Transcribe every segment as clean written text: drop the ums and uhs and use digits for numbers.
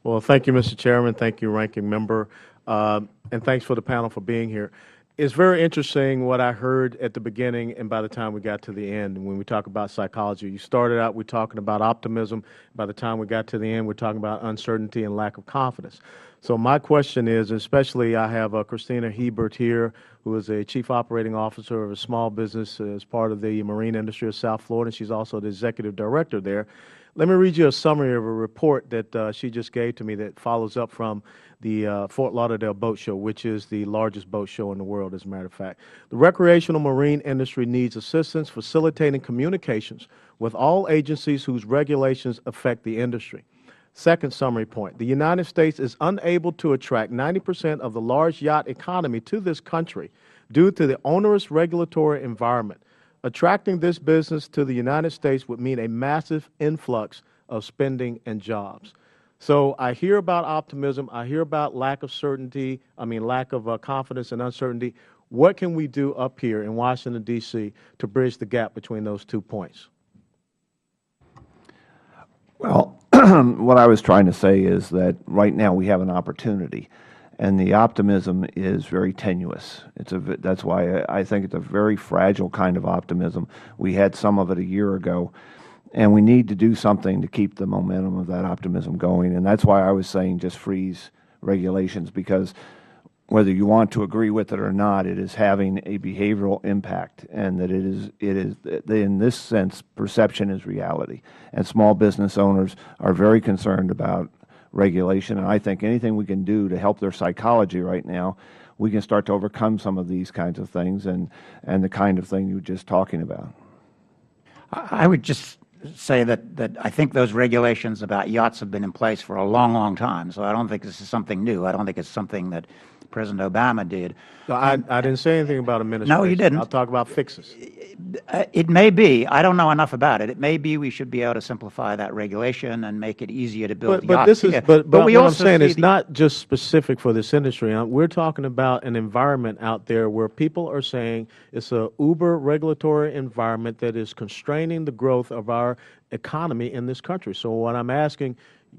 Well, thank you, Mr. Chairman. Thank you, Ranking Member. And thanks for the panel for being here. It's very interesting what I heard at the beginning and by the time we got to the end when we talk about psychology. You started out, we're talking about optimism. By the time we got to the end, we're talking about uncertainty and lack of confidence. So my question is, especially I have Christina Hebert here, who is a Chief Operating Officer of a small business as part of the marine industry of South Florida. She's also the Executive Director there. Let me read you a summary of a report that she just gave to me that follows up from the Fort Lauderdale Boat Show, which is the largest boat show in the world, as a matter of fact. The recreational marine industry needs assistance facilitating communications with all agencies whose regulations affect the industry. Second summary point, the United States is unable to attract 90% of the large yacht economy to this country due to the onerous regulatory environment. Attracting this business to the United States would mean a massive influx of spending and jobs. So I hear about optimism. I hear about lack of certainty, lack of confidence and uncertainty. What can we do up here in Washington, D.C. to bridge the gap between those 2 points? Well, what I was trying to say is that right now we have an opportunity, and the optimism is very tenuous. That's why I think it's a very fragile kind of optimism. We had some of it a year ago, and we need to do something to keep the momentum of that optimism going. And that's why I was saying just freeze regulations, because whether you want to agree with it or not, it is having a behavioral impact, and that it is in this sense, perception is reality. And small business owners are very concerned about regulation, and I think anything we can do to help their psychology right now, we can start to overcome some of these kinds of things and the kind of thing you were just talking about. I would just say that I think those regulations about yachts have been in place for a long, long time, so I don't think this is something new. I don't think it's something that President Obama did. No, I didn't say anything about administration. No, you didn't. I'll talk about fixes. It may be. I don't know enough about it. It may be we should be able to simplify that regulation and make it easier to build yachts here. But what I'm saying is not just specific for this industry. We're talking about an environment out there where people are saying it's a uber regulatory environment that is constraining the growth of our economy in this country. So what I'm asking,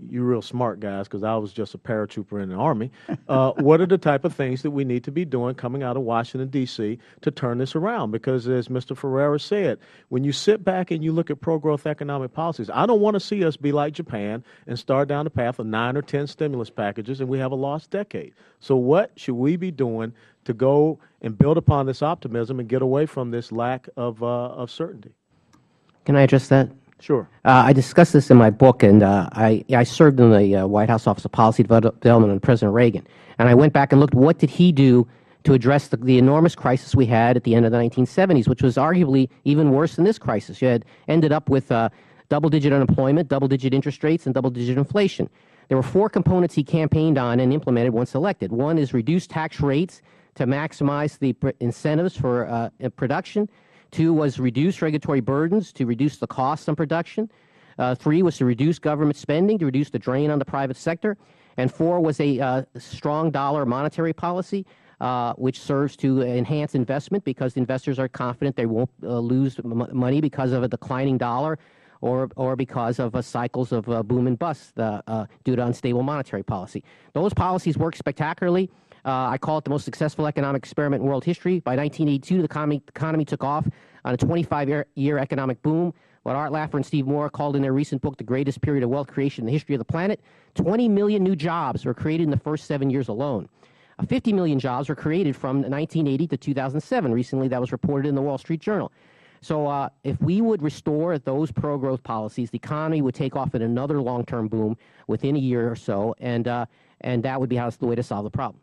you real smart guys, because I was just a paratrooper in the Army, what are the type of things that we need to be doing coming out of Washington, D.C. to turn this around? Because as Mr. Ferreira said, when you sit back and you look at pro-growth economic policies, I don't want to see us be like Japan and start down the path of 9 or 10 stimulus packages and we have a lost decade. So what should we be doing to go and build upon this optimism and get away from this lack of certainty? Can I address that? Sure. I discussed this in my book, and I served in the White House Office of Policy Development under President Reagan. And I went back and looked, what did he do to address the enormous crisis we had at the end of the 1970s, which was arguably even worse than this crisis. You had ended up with double-digit unemployment, double-digit interest rates, and double-digit inflation. There were 4 components he campaigned on and implemented once elected. One is reduce tax rates to maximize the incentives for production. 2 was reduce regulatory burdens to reduce the costs on production. 3 was to reduce government spending, to reduce the drain on the private sector. And 4 was a strong dollar monetary policy, which serves to enhance investment because investors are confident they won't lose money because of a declining dollar or because of cycles of boom and bust due to unstable monetary policy. Those policies work spectacularly. I call it the most successful economic experiment in world history. By 1982, the economy took off on a 25-year economic boom, what Art Laffer and Steve Moore called in their recent book the greatest period of wealth creation in the history of the planet. 20 million new jobs were created in the first 7 years alone. 50 million jobs were created from 1980 to 2007. Recently, that was reported in the Wall Street Journal. So if we would restore those pro-growth policies, the economy would take off in another long-term boom within a year or so, and that would be the way to solve the problem.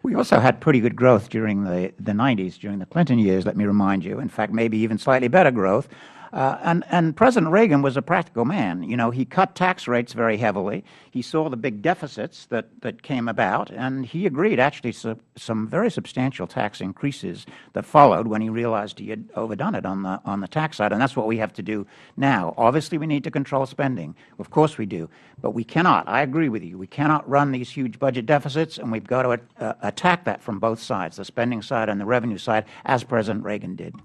We also had pretty good growth during the 90s, during the Clinton years, let me remind you. In fact, maybe even slightly better growth. And President Reagan was a practical man. You know, he cut tax rates very heavily. He saw the big deficits that came about, and he agreed actually some very substantial tax increases that followed when he realized he had overdone it on the tax side, and that's what we have to do now. Obviously, we need to control spending. Of course we do. But we cannot, I agree with you, we cannot run these huge budget deficits, and we've got to attack that from both sides, the spending side and the revenue side, as President Reagan did.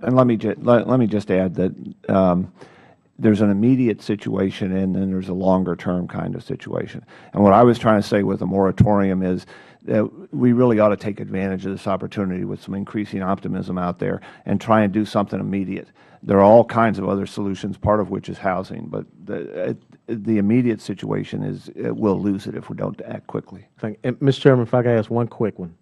And let me just add that there's an immediate situation and then there's a longer term kind of situation. And what I was trying to say with a moratorium is that we really ought to take advantage of this opportunity with some increasing optimism out there and try and do something immediate. There are all kinds of other solutions, part of which is housing, but the immediate situation is we'll lose it if we don't act quickly. And Mr. Chairman, if I could ask one quick one.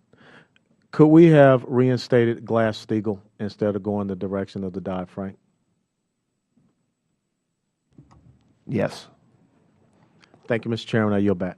Could we have reinstated Glass-Steagall instead of going the direction of the Dodd-Frank? Yes. Thank you, Mr. Chairman. I yield back.